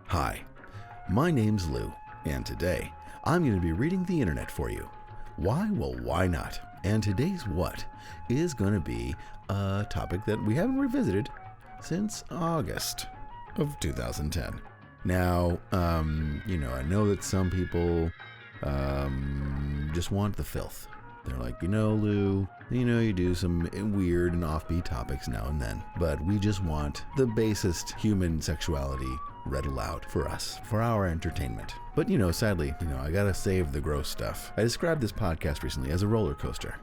Hi, my name's Lou, and today I'm going to be reading the internet for you. Why? Well, why not? And today's what is going to be a topic that we haven't revisited since August of 2010. Now, I know that some people just want the filth. They're like, Lou, you do some weird and offbeat topics now and then, but we just want the basest human sexuality read aloud for us, for our entertainment. But, sadly, I gotta save the gross stuff. I described this podcast recently as a roller coaster,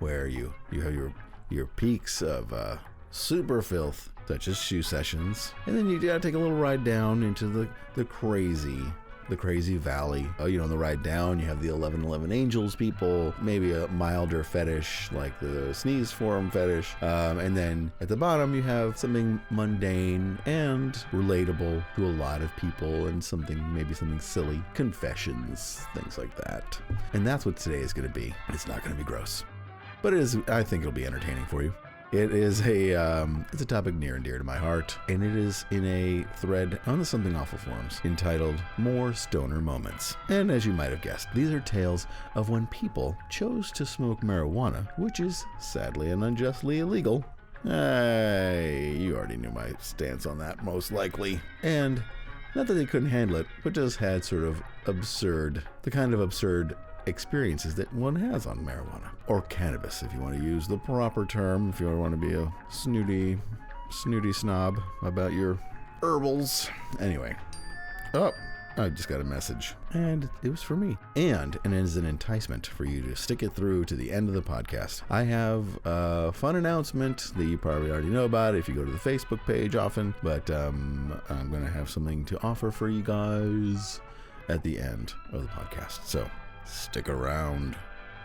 where you have your peaks of super filth, such as shoe sessions, and then you gotta take a little ride down into the crazy valley. On the ride down, you have the 1111 Angels people, maybe a milder fetish like the sneeze forum fetish. And then at the bottom, you have something mundane and relatable to a lot of people and maybe something silly. Confessions, things like that. And that's what today is going to be. It's not going to be gross, but I think it'll be entertaining for you. It is it's a topic near and dear to my heart, and it is in a thread on the Something Awful forums entitled More Stoner Moments. And as you might have guessed, these are tales of when people chose to smoke marijuana, which is sadly and unjustly illegal. You already knew my stance on that, most likely. And not that they couldn't handle it, but just had sort of the kind of absurd experiences that one has on marijuana, or cannabis if you want to use the proper term, if you want to be a snooty snob about your herbals. Anyway, I just got a message, and it was for me, and as an enticement for you to stick it through to the end of the podcast, I have a fun announcement that you probably already know about if you go to the Facebook page often, but I'm going to have something to offer for you guys at the end of the podcast, so stick around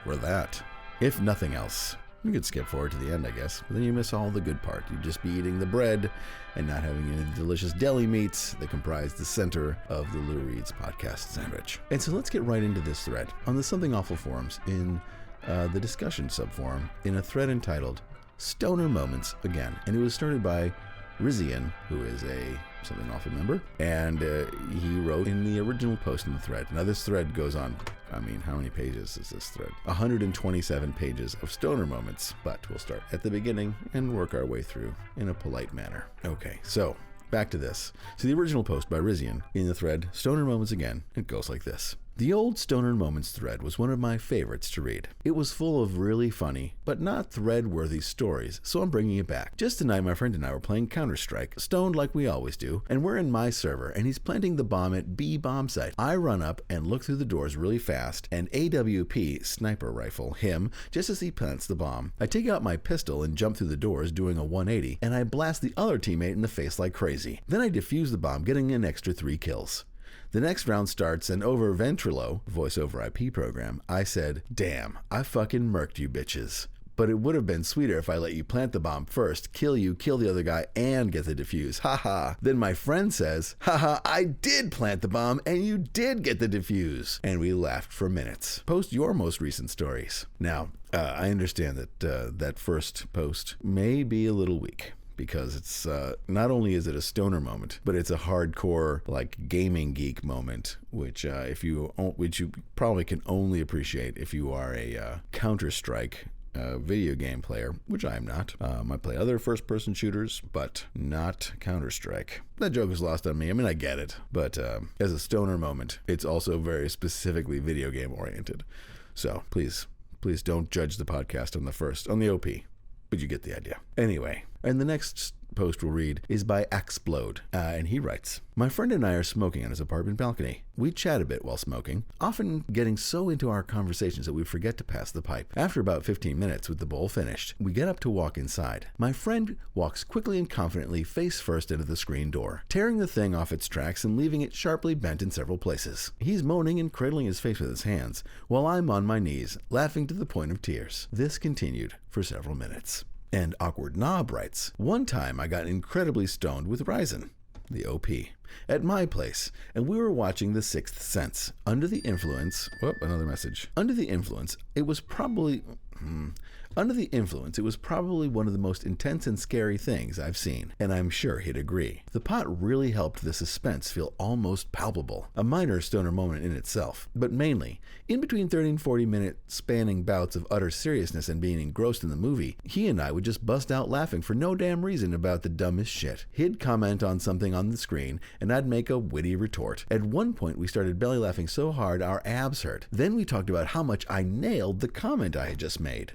for that. If nothing else, you could skip forward to the end, I guess, but then you miss all the good part. You'd just be eating the bread and not having any of the delicious deli meats that comprise the center of the Lou Reads podcast sandwich. And so let's get right into this thread on the Something Awful forums in the discussion subforum in a thread entitled Stoner Moments Again. And it was started by Rizian, who is a Something Awful member, and he wrote in the original post in the thread. Now this thread goes on, how many pages is this thread? 127 pages of stoner moments, but we'll start at the beginning and work our way through in a polite manner. Okay, so back to this. So the original post by Rizian in the thread, Stoner Moments Again, it goes like this. The old Stoner Moments thread was one of my favorites to read. It was full of really funny, but not thread-worthy stories, so I'm bringing it back. Just tonight, my friend and I were playing Counter-Strike, stoned like we always do, and we're in my server, and he's planting the bomb at B bomb site. I run up and look through the doors really fast, and AWP sniper rifle him just as he plants the bomb. I take out my pistol and jump through the doors doing a 180, and I blast the other teammate in the face like crazy. Then I defuse the bomb, getting an extra 3 kills. The next round starts, and over Ventrilo, voice over IP program, I said, "Damn, I fucking murked you bitches. But it would have been sweeter if I let you plant the bomb first, kill you, kill the other guy, and get the defuse. Haha." Then my friend says, "Haha, I did plant the bomb, and you did get the defuse." And we laughed for minutes. Post your most recent stories. Now, I understand that that first post may be a little weak, because it's not only is it a stoner moment, but it's a hardcore gaming geek moment, which you probably can only appreciate if you are a Counter-Strike video game player, which I am not. I play other first-person shooters, but not Counter-Strike. That joke is lost on me. I get it, but as a stoner moment, it's also very specifically video game oriented. So please don't judge the podcast on the OP. But you get the idea. Anyway, and the next post we'll read is by Axplode, and he writes, "My friend and I are smoking on his apartment balcony. We chat a bit while smoking, often getting so into our conversations that we forget to pass the pipe. After about 15 minutes with the bowl finished, we get up to walk inside. My friend walks quickly and confidently face first into the screen door, tearing the thing off its tracks and leaving it sharply bent in several places. He's moaning and cradling his face with his hands, while I'm on my knees, laughing to the point of tears. This continued for several minutes." And Awkward Knob writes, "One time I got incredibly stoned with Ryzen, the OP, at my place, and we were watching The Sixth Sense. Under the influence, another message. Under the influence, it was probably, Under the influence, it was probably one of the most intense and scary things I've seen, and I'm sure he'd agree. The pot really helped the suspense feel almost palpable, a minor stoner moment in itself, but mainly, in between 30 and 40-minute spanning bouts of utter seriousness and being engrossed in the movie, he and I would just bust out laughing for no damn reason about the dumbest shit. He'd comment on something on the screen, and I'd make a witty retort. At one point, we started belly laughing so hard our abs hurt. Then we talked about how much I nailed the comment I had just made.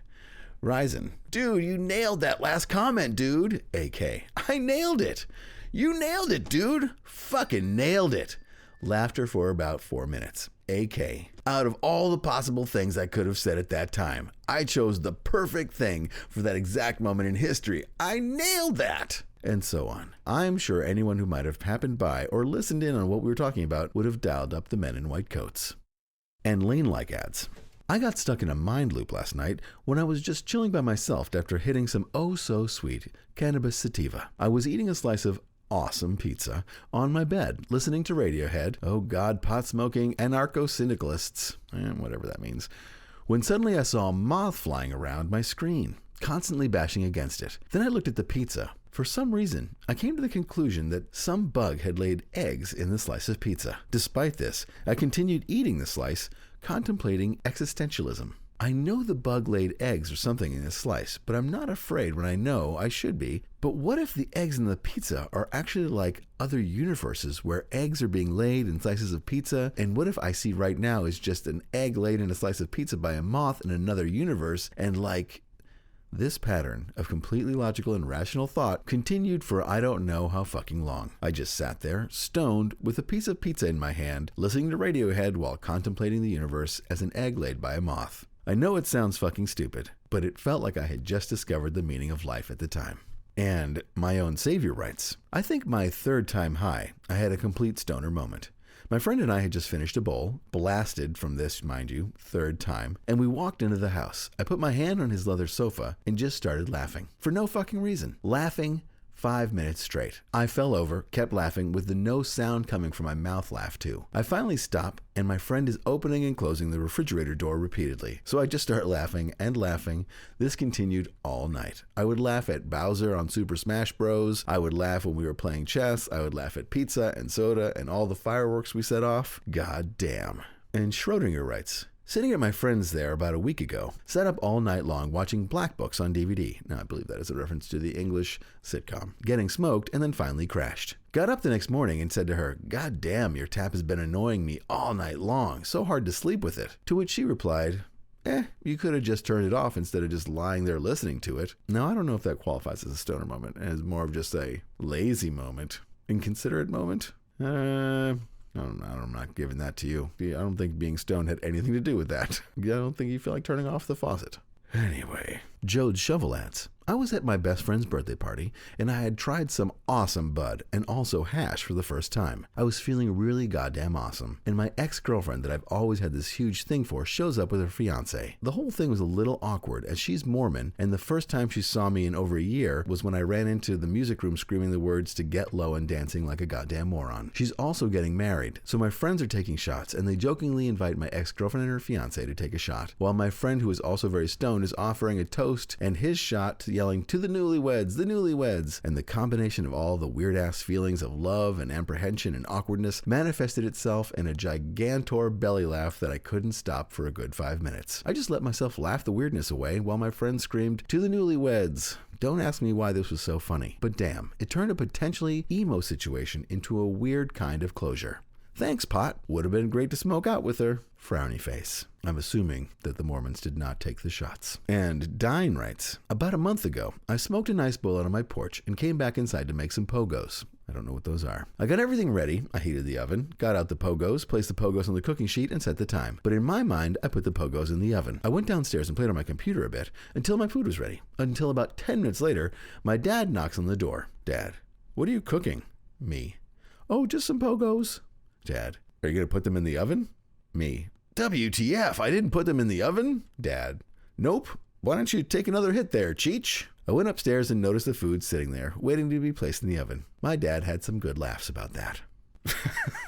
Ryzen, dude, you nailed that last comment, dude. AK, I nailed it. You nailed it, dude. Fucking nailed it. Laughter for about 4 minutes. AK, out of all the possible things I could have said at that time, I chose the perfect thing for that exact moment in history. I nailed that. And so on. I'm sure anyone who might have happened by or listened in on what we were talking about would have dialed up the men in white coats. And lean-like ads. I got stuck in a mind loop last night when I was just chilling by myself after hitting some oh-so-sweet cannabis sativa. I was eating a slice of awesome pizza on my bed, listening to Radiohead, oh god, pot-smoking anarcho-syndicalists, whatever that means, when suddenly I saw a moth flying around my screen, constantly bashing against it. Then I looked at the pizza. For some reason, I came to the conclusion that some bug had laid eggs in the slice of pizza. Despite this, I continued eating the slice, contemplating existentialism. I know the bug laid eggs or something in this slice, but I'm not afraid when I know I should be. But what if the eggs in the pizza are actually like other universes where eggs are being laid in slices of pizza? And what if I see right now is just an egg laid in a slice of pizza by a moth in another universe, and like... This pattern of completely logical and rational thought continued for I don't know how fucking long. I just sat there, stoned, with a piece of pizza in my hand, listening to Radiohead while contemplating the universe as an egg laid by a moth. I know it sounds fucking stupid, but it felt like I had just discovered the meaning of life at the time. And my own savior writes, I think my third time high, I had a complete stoner moment. My friend and I had just finished a bowl, blasted from this, mind you, third time, and we walked into the house. I put my hand on his leather sofa and just started laughing. For no fucking reason. Laughing 5 minutes straight. I fell over, kept laughing, with the no sound coming from my mouth laugh too. I finally stop, and my friend is opening and closing the refrigerator door repeatedly. So I just start laughing and laughing. This continued all night. I would laugh at Bowser on Super Smash Bros. I would laugh when we were playing chess. I would laugh at pizza and soda and all the fireworks we set off. God damn. And Schrodinger writes, sitting at my friend's there about a week ago, sat up all night long watching Black Books on DVD. Now I believe that is a reference to the English sitcom. Getting smoked and then finally crashed. Got up the next morning and said to her, God damn, your tap has been annoying me all night long. So hard to sleep with it. To which she replied, you could have just turned it off instead of just lying there listening to it. Now I don't know if that qualifies as a stoner moment and is more of just a lazy moment. Inconsiderate moment? I'm not giving that to you. I don't think being stoned had anything to do with that. I don't think you feel like turning off the faucet. Anyway, Jode's Shovel adds, I was at my best friend's birthday party, and I had tried some awesome bud and also hash for the first time. I was feeling really goddamn awesome, and my ex-girlfriend that I've always had this huge thing for shows up with her fiance. The whole thing was a little awkward as she's Mormon, and the first time she saw me in over a year was when I ran into the music room screaming the words to Get Low and dancing like a goddamn moron. She's also getting married, so my friends are taking shots, and they jokingly invite my ex-girlfriend and her fiance to take a shot, while my friend who is also very stoned is offering a toast and his shot to yelling, to the newlyweds, and the combination of all the weird-ass feelings of love and apprehension and awkwardness manifested itself in a gigantor belly laugh that I couldn't stop for a good 5 minutes. I just let myself laugh the weirdness away while my friend screamed, to the newlyweds. Don't ask me why this was so funny, but damn, it turned a potentially emo situation into a weird kind of closure. Thanks, pot. Would have been great to smoke out with her. Frowny face. I'm assuming that the Mormons did not take the shots. And Dine writes, about a month ago, I smoked a nice bowl out on my porch and came back inside to make some pogos. I don't know what those are. I got everything ready. I heated the oven, got out the pogos, placed the pogos on the cooking sheet, and set the time. But in my mind, I put the pogos in the oven. I went downstairs and played on my computer a bit until my food was ready. Until about 10 minutes later, my dad knocks on the door. Dad, what are you cooking? Me. Oh, just some pogos. Dad, are you going to put them in the oven? Me. WTF, I didn't put them in the oven? Dad. Nope. Why don't you take another hit there, Cheech? I went upstairs and noticed the food sitting there, waiting to be placed in the oven. My dad had some good laughs about that.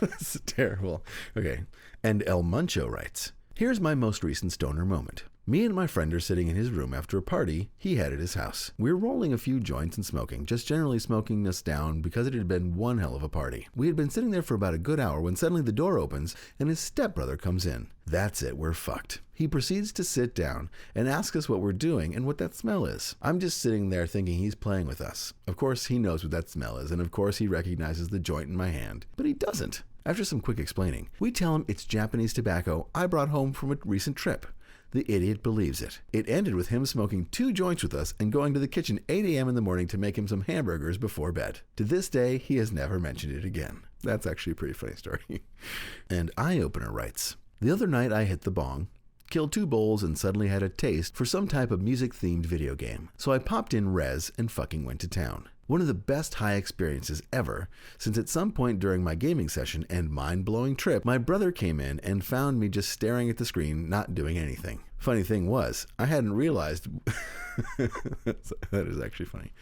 This is terrible. Okay. And El Muncho writes, here's my most recent stoner moment. Me and my friend are sitting in his room after a party he had at his house. We're rolling a few joints and smoking, just generally smoking us down because it had been one hell of a party. We had been sitting there for about a good hour when suddenly the door opens and his stepbrother comes in. That's it, we're fucked. He proceeds to sit down and ask us what we're doing and what that smell is. I'm just sitting there thinking he's playing with us. Of course he knows what that smell is, and of course he recognizes the joint in my hand. But he doesn't. After some quick explaining, we tell him it's Japanese tobacco I brought home from a recent trip. The idiot believes it. It ended with him smoking 2 joints with us and going to the kitchen 8 a.m. in the morning to make him some hamburgers before bed. To this day, he has never mentioned it again. That's actually a pretty funny story. And Eye Opener writes, the other night I hit the bong, killed 2 bowls, and suddenly had a taste for some type of music-themed video game. So I popped in Rez and fucking went to town. One of the best high experiences ever, since at some point during my gaming session and mind-blowing trip, my brother came in and found me just staring at the screen, not doing anything. Funny thing was, I hadn't realized... That is actually funny.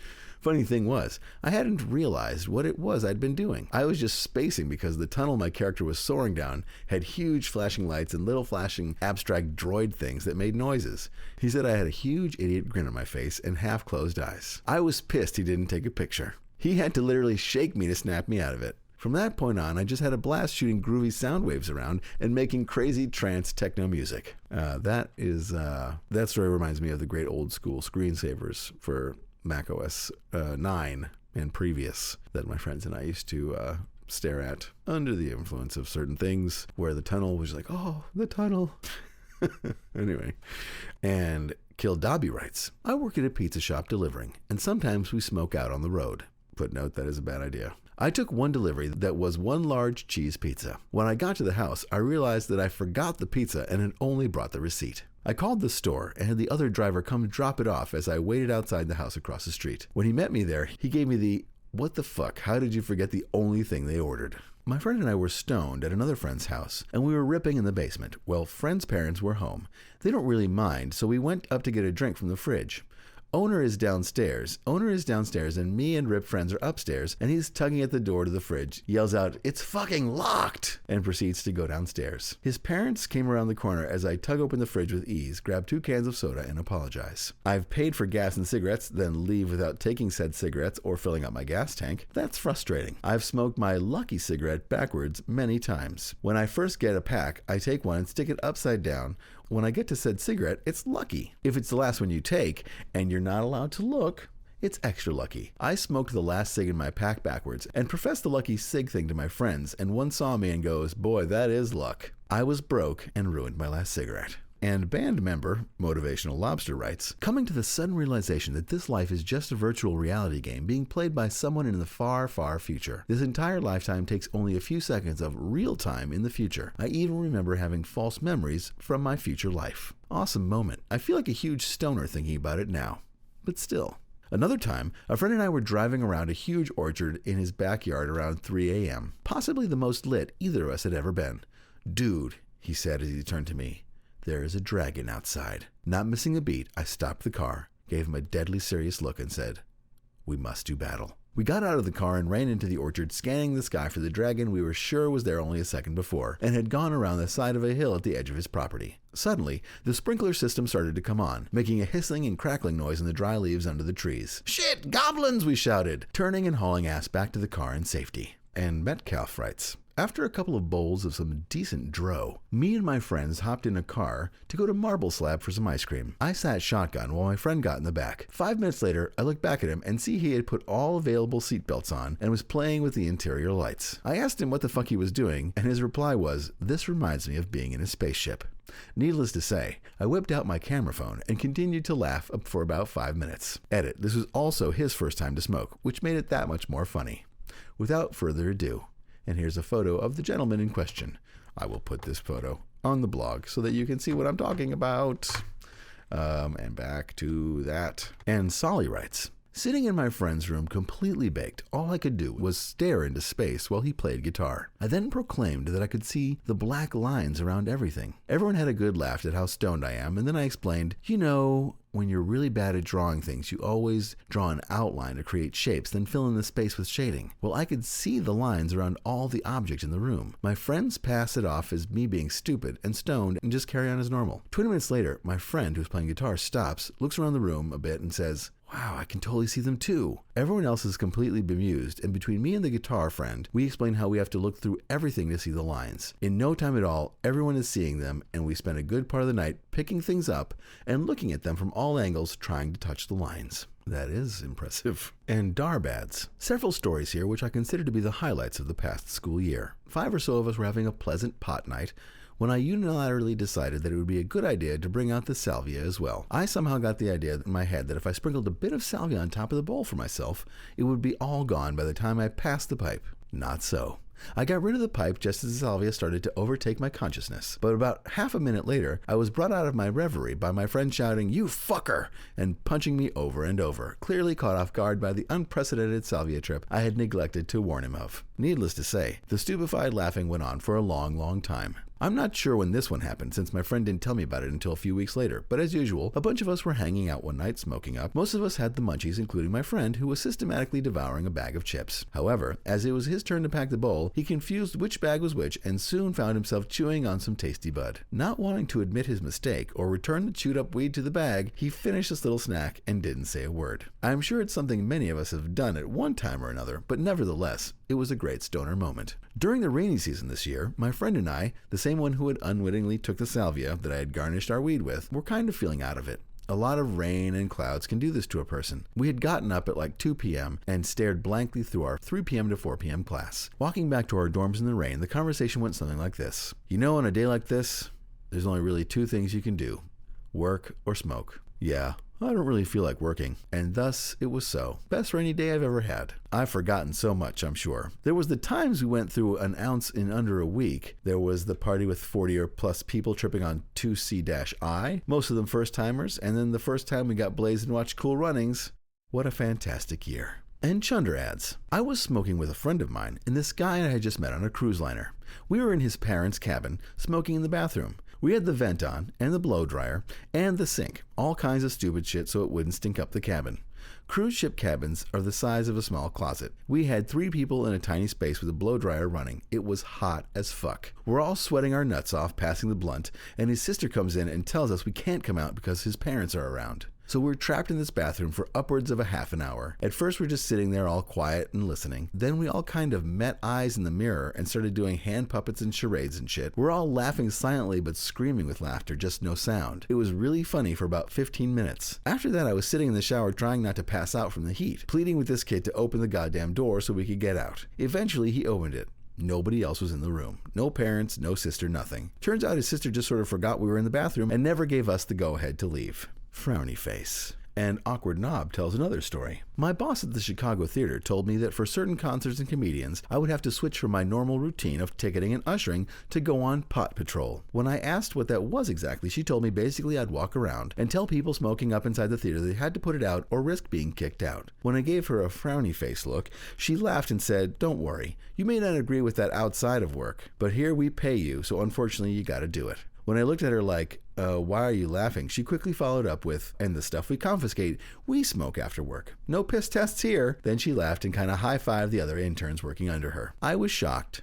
Funny thing was, I hadn't realized what it was I'd been doing. I was just spacing because the tunnel my character was soaring down had huge flashing lights and little flashing abstract droid things that made noises. He said I had a huge idiot grin on my face and half-closed eyes. I was pissed he didn't take a picture. He had to literally shake me to snap me out of it. From that point on, I just had a blast shooting groovy sound waves around and making crazy trance techno music. That story reminds me of the great old school screensavers for Mac OS 9 and previous that my friends and I used to stare at under the influence of certain things, where the tunnel was like, oh, the tunnel. Anyway, and Kildabi writes, I work at a pizza shop delivering, and sometimes we smoke out on the road. Footnote, that is a bad idea. I took one delivery that was 1 large cheese pizza. When I got to the house, I realized that I forgot the pizza and had only brought the receipt. I called the store and had the other driver come drop it off as I waited outside the house across the street. When he met me there, he gave me the, what the fuck, how did you forget the only thing they ordered? My friend and I were stoned at another friend's house, and we were ripping in the basement. Well, friend's parents were home. They don't really mind, so we went up to get a drink from the fridge. Owner is downstairs, and me and Rip friends are upstairs, and he's tugging at the door to the fridge, yells out, "It's fucking locked!" and proceeds to go downstairs. His parents came around the corner as I tug open the fridge with ease, grab 2 cans of soda, and apologize. I've paid for gas and cigarettes, then leave without taking said cigarettes or filling up my gas tank. That's frustrating. I've smoked my lucky cigarette backwards many times. When I first get a pack, I take one and stick it upside down. When I get to said cigarette, it's lucky. If it's the last one you take, and you're not allowed to look, it's extra lucky. I smoked the last cig in my pack backwards and professed the lucky cig thing to my friends, and one saw me and goes, "Boy, that is luck." I was broke and ruined my last cigarette. And band member, Motivational Lobster writes, coming to the sudden realization that this life is just a virtual reality game being played by someone in the far, far future. This entire lifetime takes only a few seconds of real time in the future. I even remember having false memories from my future life. Awesome moment. I feel like a huge stoner thinking about it now. But still. Another time, a friend and I were driving around a huge orchard in his backyard around 3 a.m. Possibly the most lit either of us had ever been. "Dude," he said as he turned to me, "there is a dragon outside." Not missing a beat, I stopped the car, gave him a deadly serious look, and said, "We must do battle." We got out of the car and ran into the orchard, scanning the sky for the dragon we were sure was there only a second before, and had gone around the side of a hill at the edge of his property. Suddenly, the sprinkler system started to come on, making a hissing and crackling noise in the dry leaves under the trees. "Shit, goblins!" we shouted, turning and hauling ass back to the car in safety. And Metcalf writes, after a couple of bowls of some decent dro, me and my friends hopped in a car to go to Marble Slab for some ice cream. I sat shotgun while my friend got in the back. 5 minutes later, I looked back at him and see he had put all available seatbelts on and was playing with the interior lights. I asked him what the fuck he was doing, and his reply was, "This reminds me of being in a spaceship." Needless to say, I whipped out my camera phone and continued to laugh for about 5 minutes. Edit, this was also his first time to smoke, which made it that much more funny. Without further ado, and here's a photo of the gentleman in question. I will put this photo on the blog so that you can see what I'm talking about. And back to that. And Solly writes, sitting in my friend's room completely baked, all I could do was stare into space while he played guitar. I then proclaimed that I could see the black lines around everything. Everyone had a good laugh at how stoned I am, and then I explained, when you're really bad at drawing things, you always draw an outline to create shapes, then fill in the space with shading. Well, I could see the lines around all the objects in the room. My friends pass it off as me being stupid and stoned and just carry on as normal. 20 minutes later, my friend who's playing guitar stops, looks around the room a bit and says, "Wow, I can totally see them too." Everyone else is completely bemused, and between me and the guitar friend, we explain how we have to look through everything to see the lines. In no time at all, everyone is seeing them, and we spend a good part of the night picking things up and looking at them from all angles, trying to touch the lines. That is impressive. And darbads. Several stories here which I consider to be the highlights of the past school year. 5 or so of us were having a pleasant pot night when I unilaterally decided that it would be a good idea to bring out the salvia as well. I somehow got the idea in my head that if I sprinkled a bit of salvia on top of the bowl for myself, it would be all gone by the time I passed the pipe. Not so. I got rid of the pipe just as the salvia started to overtake my consciousness. But about half a minute later, I was brought out of my reverie by my friend shouting, "You fucker!" and punching me over and over, clearly caught off guard by the unprecedented salvia trip I had neglected to warn him of. Needless to say, the stupefied laughing went on for a long, long time. I'm not sure when this one happened, since my friend didn't tell me about it until a few weeks later, but as usual, a bunch of us were hanging out one night smoking up. Most of us had the munchies, including my friend, who was systematically devouring a bag of chips. However, as it was his turn to pack the bowl, he confused which bag was which and soon found himself chewing on some tasty bud. Not wanting to admit his mistake or return the chewed up weed to the bag, he finished this little snack and didn't say a word. I'm sure it's something many of us have done at one time or another, but nevertheless, it was a great stoner moment. During the rainy season this year, my friend and I, the same one who had unwittingly took the salvia that I had garnished our weed with, were kind of feeling out of it. A lot of rain and clouds can do this to a person. We had gotten up at like 2 p.m. and stared blankly through our 3 p.m. to 4 p.m. class. Walking back to our dorms in the rain, the conversation went something like this. "You know, on a day like this, there's only really 2 things you can do. Work or smoke." Yeah, I don't really feel like working. And thus, it was so. Best rainy day I've ever had. I've forgotten so much, I'm sure. There was the times we went through an ounce in under a week. There was the party with 40 or plus people tripping on 2C-I, most of them first-timers, and then the first time we got blazed and watched Cool Runnings. What a fantastic year. And chunder ads. I was smoking with a friend of mine, and this guy I had just met on a cruise liner. We were in his parents' cabin, smoking in the bathroom. We had the vent on, and the blow dryer, and the sink, all kinds of stupid shit so it wouldn't stink up the cabin. Cruise ship cabins are the size of a small closet. We had 3 people in a tiny space with a blow dryer running. It was hot as fuck. We're all sweating our nuts off passing the blunt, and his sister comes in and tells us we can't come out because his parents are around. So we're trapped in this bathroom for upwards of a half an hour. At first we're just sitting there all quiet and listening. Then we all kind of met eyes in the mirror and started doing hand puppets and charades and shit. We're all laughing silently but screaming with laughter, just no sound. It was really funny for about 15 minutes. After that I was sitting in the shower trying not to pass out from the heat, pleading with this kid to open the goddamn door so we could get out. Eventually he opened it. Nobody else was in the room. No parents, no sister, nothing. Turns out his sister just sort of forgot we were in the bathroom and never gave us the go-ahead to leave. Frowny face. And Awkward Knob tells another story. My boss at the Chicago Theater told me that for certain concerts and comedians, I would have to switch from my normal routine of ticketing and ushering to go on pot patrol. When I asked what that was exactly, she told me basically I'd walk around and tell people smoking up inside the theater they had to put it out or risk being kicked out. When I gave her a frowny face look, she laughed and said, "Don't worry, you may not agree with that outside of work, but here we pay you, so unfortunately you gotta do it." When I looked at her like, why are you laughing? She quickly followed up with, "And the stuff we confiscate, we smoke after work. No piss tests here." Then she laughed and kind of high-fived the other interns working under her. I was shocked.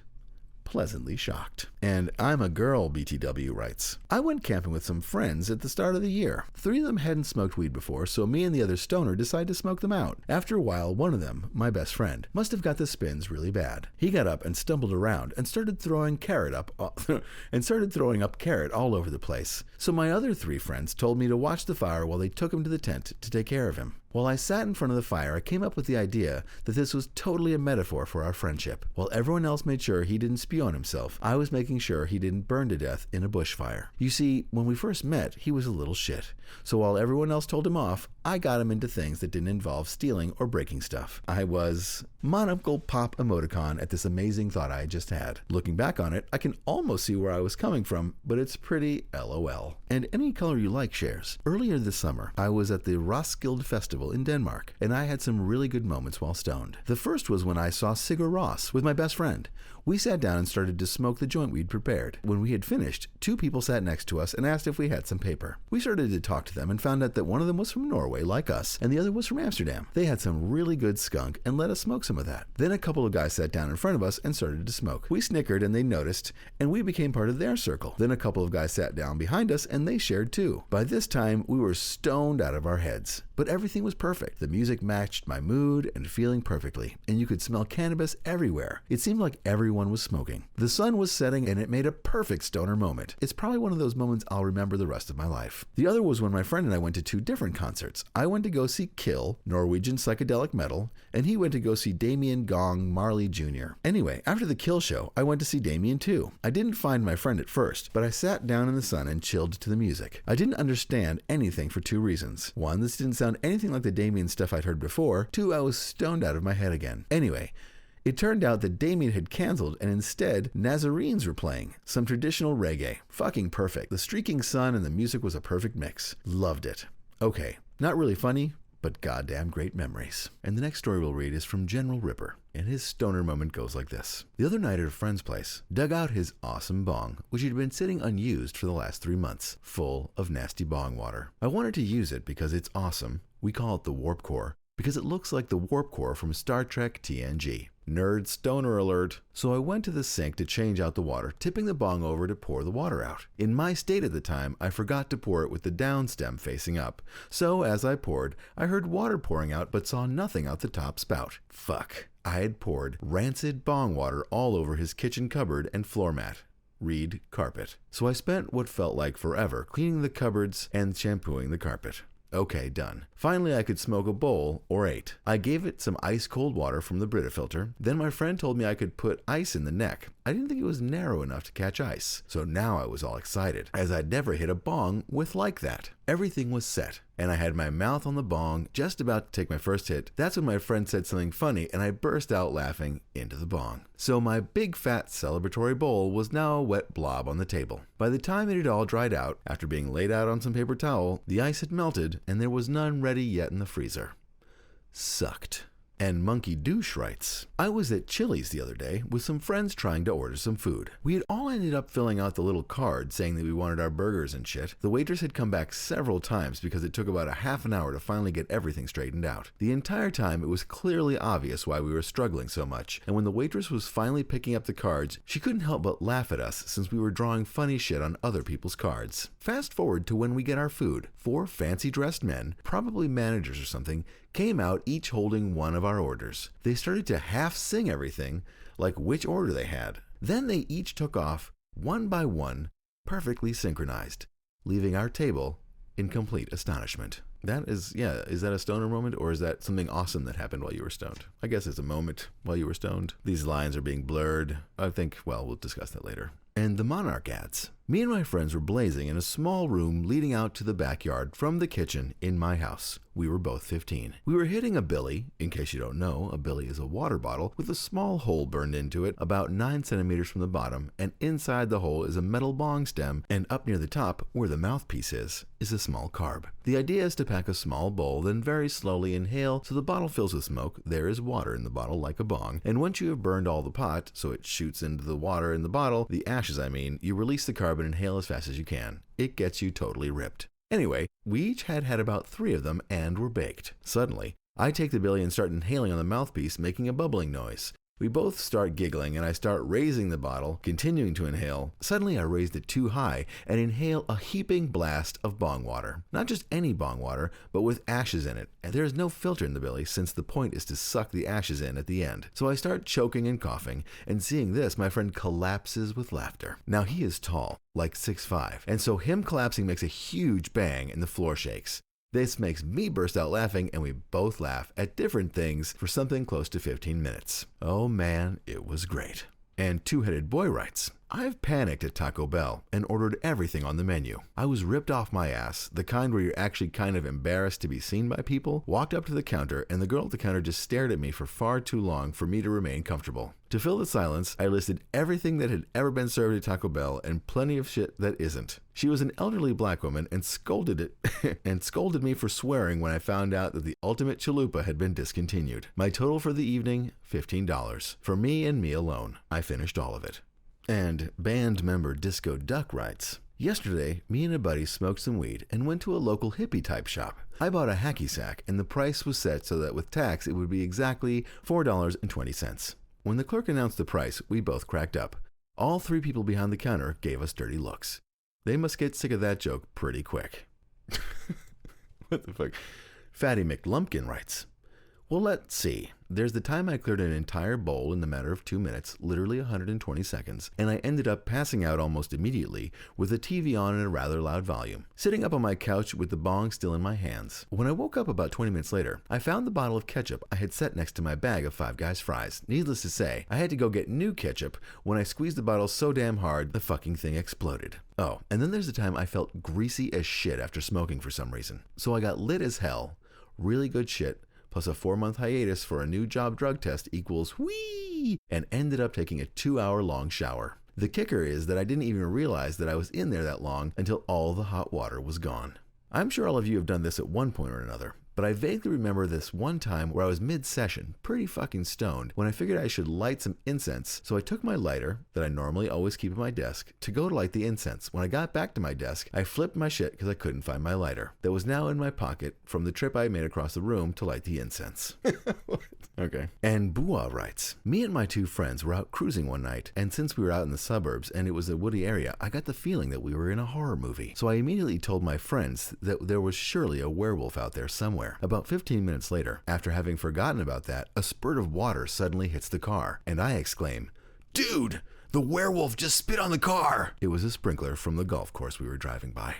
Pleasantly shocked. And I'm a girl, BTW writes. I went camping with some friends at the start of the year. 3 of them hadn't smoked weed before, so me and the other stoner decided to smoke them out. After a while, one of them, my best friend, must have got the spins really bad. He got up and stumbled around and started throwing carrot up all over the place. So my other 3 friends told me to watch the fire while they took him to the tent to take care of him. While I sat in front of the fire, I came up with the idea that this was totally a metaphor for our friendship. While everyone else made sure he didn't spew on himself, I was making sure he didn't burn to death in a bushfire. You see, when we first met, he was a little shit. So while everyone else told him off, I got him into things that didn't involve stealing or breaking stuff. I was monocle pop emoticon at this amazing thought I just had. Looking back on it, I can almost see where I was coming from, but it's pretty LOL. And any color you like shares. Earlier this summer, I was at the Roskilde Festival in Denmark, and I had some really good moments while stoned. The first was when I saw Sigur Rós with my best friend. We sat down and started to smoke the joint we'd prepared. When we had finished, two people sat next to us and asked if we had some paper. We started to talk to them and found out that one of them was from Norway, like us, and the other was from Amsterdam. They had some really good skunk and let us smoke some of that. Then a couple of guys sat down in front of us and started to smoke. We snickered and they noticed, and we became part of their circle. Then a couple of guys sat down behind us and they shared too. By this time, we were stoned out of our heads. But everything was perfect. The music matched my mood and feeling perfectly, and you could smell cannabis everywhere. It seemed like everyone was smoking. The sun was setting and it made a perfect stoner moment. It's probably one of those moments I'll remember the rest of my life. The other was when my friend and I went to two different concerts. I went to go see Kill, Norwegian psychedelic metal, and he went to go see Damien Gong Marley Jr. Anyway, after the Kill show, I went to see Damien too. I didn't find my friend at first, but I sat down in the sun and chilled to the music. I didn't understand anything for two reasons. One, this didn't sound anything like the Damien stuff I'd heard before. Two, I was stoned out of my head again. Anyway, it turned out that Damien had canceled and instead Nazarenes were playing. Some traditional reggae. Fucking perfect. The streaking sun and the music was a perfect mix. Loved it. Okay, not really funny, but goddamn great memories. And the next story we'll read is from General Ripper, and his stoner moment goes like this. The other night at a friend's place, dug out his awesome bong, which had been sitting unused for the last 3 months, full of nasty bong water. I wanted to use it because it's awesome. We call it the Warp Core, because it looks like the Warp Core from Star Trek TNG. Nerd stoner alert. So I went to the sink to change out the water, tipping the bong over to pour the water out. In my state at the time, I forgot to pour it with the down stem facing up. So as I poured, I heard water pouring out but saw nothing out the top spout. Fuck. I had poured rancid bong water all over his kitchen cupboard and floor mat. Read carpet. So I spent what felt like forever cleaning the cupboards and shampooing the carpet. Okay, done. Finally, I could smoke a bowl or 8. I gave it some ice cold water from the Brita filter. Then my friend told me I could put ice in the neck. I didn't think it was narrow enough to catch ice. So now I was all excited, as I'd never hit a bong with like that. Everything was set, and I had my mouth on the bong, just about to take my first hit. That's when my friend said something funny, and I burst out laughing into the bong. So my big fat celebratory bowl was now a wet blob on the table. By the time it had all dried out, after being laid out on some paper towel, the ice had melted, and there was none ready yet in the freezer. Sucked. And Monkey Douche writes, I was at Chili's the other day with some friends trying to order some food. We had all ended up filling out the little card saying that we wanted our burgers and shit. The waitress had come back several times because it took about a half an hour to finally get everything straightened out. The entire time it was clearly obvious why we were struggling so much, and when the waitress was finally picking up the cards, she couldn't help but laugh at us since we were drawing funny shit on other people's cards. Fast forward to when we get our food. 4 fancy dressed men, probably managers or something, came out each holding one of our orders. They started to half sing everything, like which order they had. Then they each took off, one by one, perfectly synchronized, leaving our table in complete astonishment. That is, is that a stoner moment, or is that something awesome that happened while you were stoned? I guess it's a moment while you were stoned. These lines are being blurred. I think, well, we'll discuss that later. And the Monarch adds, me and my friends were blazing in a small room leading out to the backyard from the kitchen in my house. We were both 15. We were hitting a billy. In case you don't know, a billy is a water bottle with a small hole burned into it about 9 centimeters from the bottom, and inside the hole is a metal bong stem, and up near the top, where the mouthpiece is a small carb. The idea is to pack a small bowl, then very slowly inhale so the bottle fills with smoke. There is water in the bottle like a bong, and once you have burned all the pot, so it shoots into the water in the bottle, the ashes I mean, you release the carb and inhale as fast as you can. It gets you totally ripped. Anyway, we each had about 3 of them and were baked. Suddenly, I take the billy and start inhaling on the mouthpiece, making a bubbling noise. We both start giggling and I start raising the bottle, continuing to inhale. Suddenly I raised it too high and inhale a heaping blast of bong water. Not just any bong water, but with ashes in it. And there is no filter in the billy since the point is to suck the ashes in at the end. So I start choking and coughing, and seeing this, my friend collapses with laughter. Now he is tall, like 6'5", and so him collapsing makes a huge bang and the floor shakes. This makes me burst out laughing, and we both laugh at different things for something close to 15 minutes. Oh man, it was great. And Two-Headed Boy writes, I've panicked at Taco Bell and ordered everything on the menu. I was ripped off my ass, the kind where you're actually kind of embarrassed to be seen by people, walked up to the counter, and the girl at the counter just stared at me for far too long for me to remain comfortable. To fill the silence, I listed everything that had ever been served at Taco Bell and plenty of shit that isn't. She was an elderly black woman and scolded me for swearing when I found out that the ultimate chalupa had been discontinued. My total for the evening, $15. For me and me alone. I finished all of it. And band member Disco Duck writes, yesterday, me and a buddy smoked some weed and went to a local hippie type shop. I bought a hacky sack and the price was set so that with tax it would be exactly $4.20. When the clerk announced the price, we both cracked up. All three people behind the counter gave us dirty looks. They must get sick of that joke pretty quick. What the fuck? Fatty McLumpkin writes, well, let's see. There's the time I cleared an entire bowl in the matter of 2 minutes, literally 120 seconds, and I ended up passing out almost immediately with the TV on in a rather loud volume, sitting up on my couch with the bong still in my hands. When I woke up about 20 minutes later, I found the bottle of ketchup I had set next to my bag of Five Guys fries. Needless to say, I had to go get new ketchup when I squeezed the bottle so damn hard the fucking thing exploded. Oh, and then there's the time I felt greasy as shit after smoking for some reason. So I got lit as hell, really good shit, plus a 4-month hiatus for a new job drug test equals whee, and ended up taking a 2-hour-long shower. The kicker is that I didn't even realize that I was in there that long until all the hot water was gone. I'm sure all of you have done this at one point or another, but I vaguely remember this one time where I was mid-session, pretty fucking stoned, when I figured I should light some incense, so I took my lighter, that I normally always keep at my desk, to go to light the incense. When I got back to my desk, I flipped my shit because I couldn't find my lighter, that was now in my pocket from the trip I made across the room to light the incense. Okay. And Bua writes, me and my two friends were out cruising one night, and since we were out in the suburbs and it was a woody area, I got the feeling that we were in a horror movie. So I immediately told my friends that there was surely a werewolf out there somewhere. About 15 minutes later, after having forgotten about that, a spurt of water suddenly hits the car, and I exclaim, dude, the werewolf just spit on the car! It was a sprinkler from the golf course we were driving by.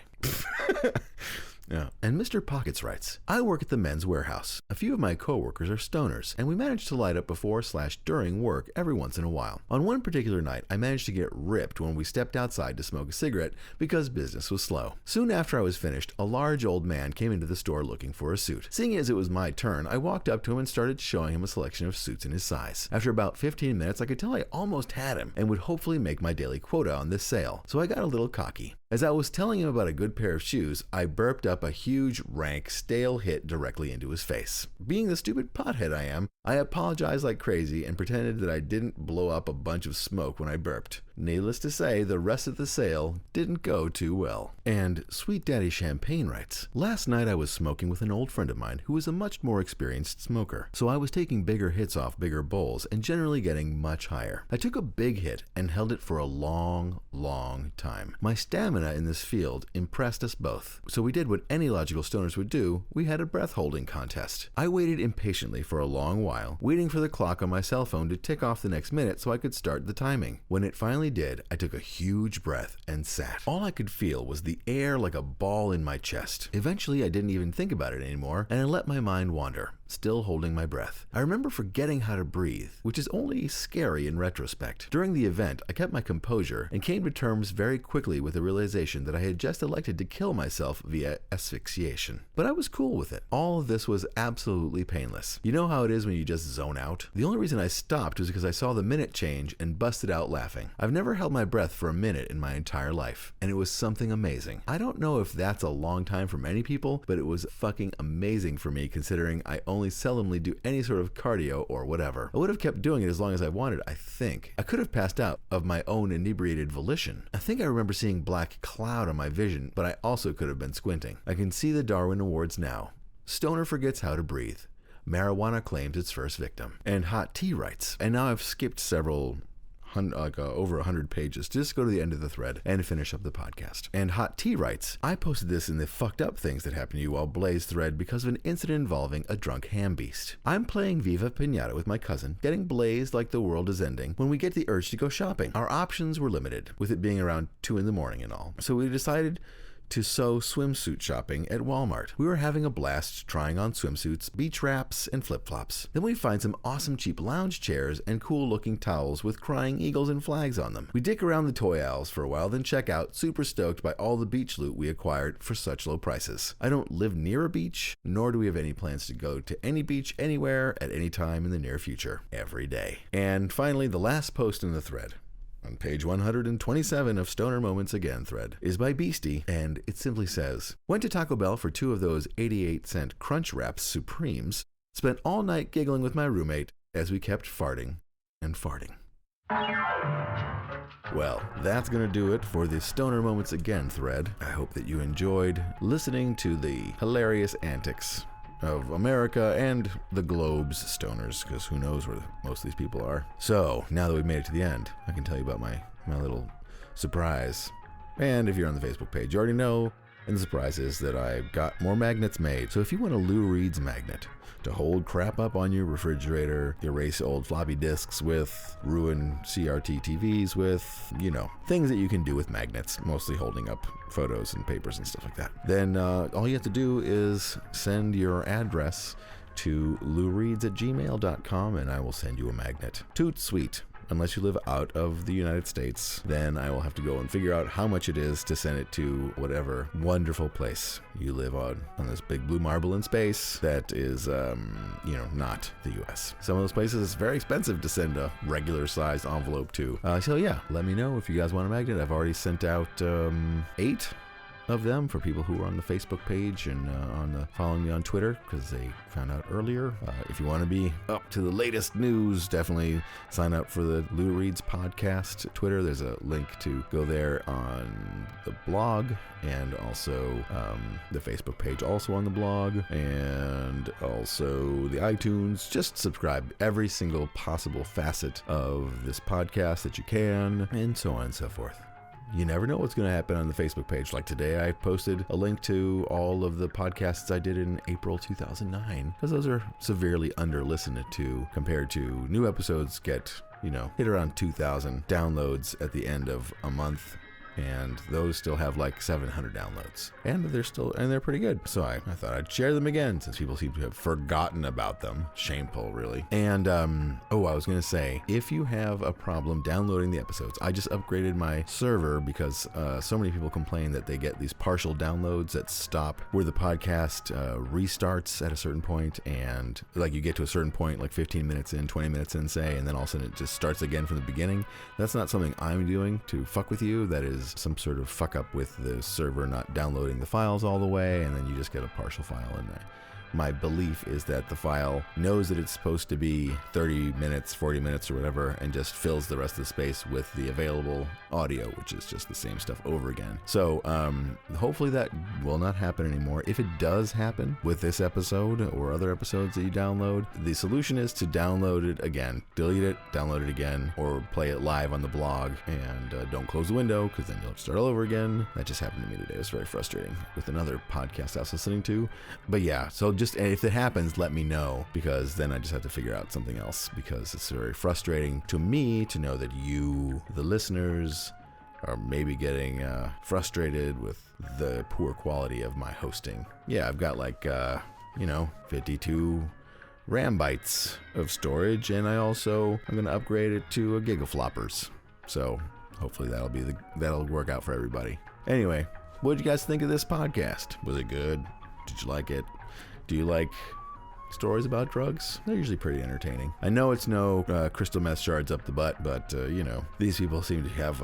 Yeah. And Mr. Pockets writes, I work at the Men's Warehouse. A few of my coworkers are stoners, and we manage to light up before/during work every once in a while. On one particular night, I managed to get ripped when we stepped outside to smoke a cigarette because business was slow. Soon after I was finished, a large old man came into the store looking for a suit. Seeing as it was my turn, I walked up to him and started showing him a selection of suits in his size. After about 15 minutes, I could tell I almost had him and would hopefully make my daily quota on this sale, so I got a little cocky. As I was telling him about a good pair of shoes, I burped up a huge, rank, stale hit directly into his face. Being the stupid pothead I am, I apologized like crazy and pretended that I didn't blow up a bunch of smoke when I burped. Needless to say, the rest of the sale didn't go too well. And Sweet Daddy Champagne writes, last night I was smoking with an old friend of mine who is a much more experienced smoker, so I was taking bigger hits off bigger bowls and generally getting much higher. I took a big hit and held it for a long, long time. My stamina in this field impressed us both, so we did what any logical stoners would do. We had a breath holding contest. I waited impatiently for a long while, waiting for the clock on my cell phone to tick off the next minute so I could start the timing. When it finally did, I took a huge breath and sat. All I could feel was the air like a ball in my chest. Eventually, I didn't even think about it anymore, and I let my mind wander, still holding my breath. I remember forgetting how to breathe, which is only scary in retrospect. During the event, I kept my composure and came to terms very quickly with the realization that I had just elected to kill myself via asphyxiation. But I was cool with it. All of this was absolutely painless. You know how it is when you just zone out? The only reason I stopped was because I saw the minute change and busted out laughing. I've never held my breath for a minute in my entire life, and it was something amazing. I don't know if that's a long time for many people, but it was fucking amazing for me considering I only seldomly do any sort of cardio or whatever. I would have kept doing it as long as I wanted, I think. I could have passed out of my own inebriated volition. I think I remember seeing black cloud on my vision, but I also could have been squinting. I can see the Darwin Awards now. Stoner forgets how to breathe. Marijuana claims its first victim. And Hot Tea writes, and now I've skipped several over 100 pages to just go to the end of the thread and finish up the podcast. And Hot Tea writes, I posted this in the fucked up things that happened to you while Blaze thread because of an incident involving a drunk ham beast. I'm playing Viva Pinata with my cousin, getting blazed like the world is ending when we get the urge to go shopping. Our options were limited, with it being around 2 in the morning and all. So we decided to sew swimsuit shopping at Walmart. We were having a blast trying on swimsuits, beach wraps, and flip-flops. Then we find some awesome cheap lounge chairs and cool-looking towels with crying eagles and flags on them. We dick around the toy aisles for a while, then check out, super stoked by all the beach loot we acquired for such low prices. I don't live near a beach, nor do we have any plans to go to any beach anywhere at any time in the near future, every day. And finally, the last post in the thread, on page 127 of Stoner Moments Again thread, is by Beastie, and it simply says, went to Taco Bell for 2 of those 88-cent Crunch Wraps Supremes, spent all night giggling with my roommate as we kept farting and farting. Well, that's going to do it for the Stoner Moments Again thread. I hope that you enjoyed listening to the hilarious antics of America and the globe's stoners, because who knows where most of these people are. So, now that we've made it to the end, I can tell you about my little surprise. And if you're on the Facebook page, you already know, and the surprise is that I got more magnets made. So if you want a Lou Reed's magnet to hold crap up on your refrigerator, erase old floppy disks with, ruin CRT TVs with, things that you can do with magnets, mostly holding up photos and papers and stuff like that, then all you have to do is send your address to loureeds@gmail.com and I will send you a magnet. Toot sweet. Unless you live out of the United States, then I will have to go and figure out how much it is to send it to whatever wonderful place you live on this big blue marble in space that is, not the U.S. Some of those places it's very expensive to send a regular sized envelope to. So yeah, let me know if you guys want a magnet. I've already sent out 8 of them for people who are on the Facebook page and following me on Twitter, because they found out earlier. If you want to be up to the latest news, definitely sign up for the Lou Reed's podcast Twitter. There's a link to go there on the blog, and also the Facebook page also on the blog, and also the iTunes. Just subscribe every single possible facet of this podcast that you can, and so on and so forth. You never know what's going to happen on the Facebook page. Like today, I posted a link to all of the podcasts I did in April 2009, because those are severely under-listened to compared to new episodes get, hit around 2,000 downloads at the end of a month. And those still have like 700 downloads, and they're pretty good. So I thought I'd share them again, since people seem to have forgotten about them. Shameful, really. And I was gonna say, if you have a problem downloading the episodes, I just upgraded my server because so many people complain that they get these partial downloads that stop where the podcast restarts at a certain point, and like you get to a certain point, like 15 minutes in, 20 minutes in, say, and then all of a sudden it just starts again from the beginning. That's not something I'm doing to fuck with you. That is some sort of fuck up with the server not downloading the files all the way, and then you just get a partial file in there. My belief is that the file knows that it's supposed to be 30 minutes, 40 minutes or whatever, and just fills the rest of the space with the available audio, which is just the same stuff over again. So hopefully that will not happen anymore. If it does happen with this episode or other episodes that you download, the solution is to download it again, delete it, download it again, or play it live on the blog, and don't close the window, because then you'll have to start all over again. That just happened to me today. It was very frustrating with another podcast I was listening to. But yeah, so and if it happens, let me know, because then I just have to figure out something else, because it's very frustrating to me to know that you, the listeners, are maybe getting frustrated with the poor quality of my hosting. Yeah, I've got like, 52 RAM bytes of storage, and I'm going to upgrade it to a gigafloppers. So hopefully that'll work out for everybody. Anyway, what did you guys think of this podcast? Was it good? Did you like it? Do you like stories about drugs? They're usually pretty entertaining. I know it's no crystal meth shards up the butt, but, these people seem to have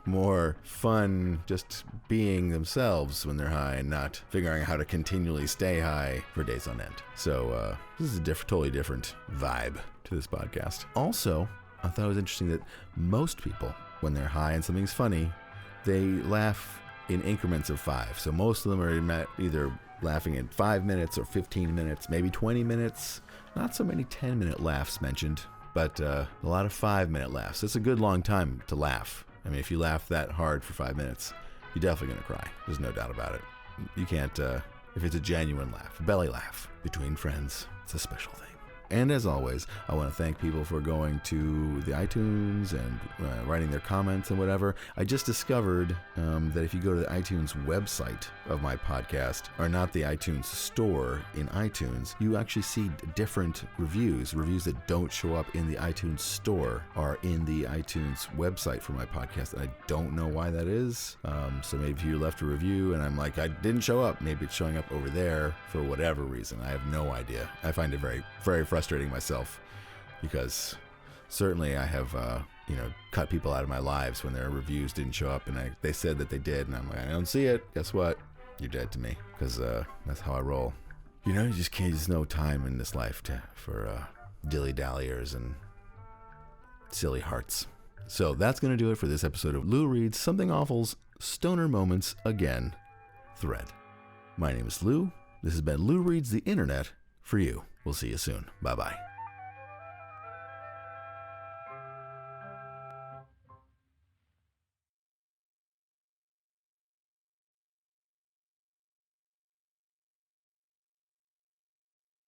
more fun just being themselves when they're high and not figuring out how to continually stay high for days on end. So this is a totally different vibe to this podcast. Also, I thought it was interesting that most people, when they're high and something's funny, they laugh in increments of 5. So most of them are either laughing in 5 minutes or 15 minutes, maybe 20 minutes. Not so many 10-minute laughs mentioned, but a lot of 5-minute laughs. It's a good long time to laugh. I mean, if you laugh that hard for 5 minutes, you're definitely going to cry. There's no doubt about it. You can't, if it's a genuine laugh, a belly laugh between friends, it's a special thing. And as always, I want to thank people for going to the iTunes and writing their comments and whatever. I just discovered that if you go to the iTunes website of my podcast, or not the iTunes store in iTunes, you actually see different reviews. Reviews that don't show up in the iTunes store are in the iTunes website for my podcast, and I don't know why that is. So maybe if you left a review and I'm like, I didn't show up, maybe it's showing up over there for whatever reason. I have no idea. I find it very, very frustrating myself, because certainly I have, cut people out of my lives when their reviews didn't show up, and they said that they did, and I'm like, I don't see it. Guess what? You're dead to me, because that's how I roll. You just can't. There's no time in this life for dilly-dalliers and silly hearts. So that's going to do it for this episode of Lou Reads Something Awful's Stoner Moments Again thread. My name is Lou. This has been Lou Reads the Internet for you. We'll see you soon. Bye-bye.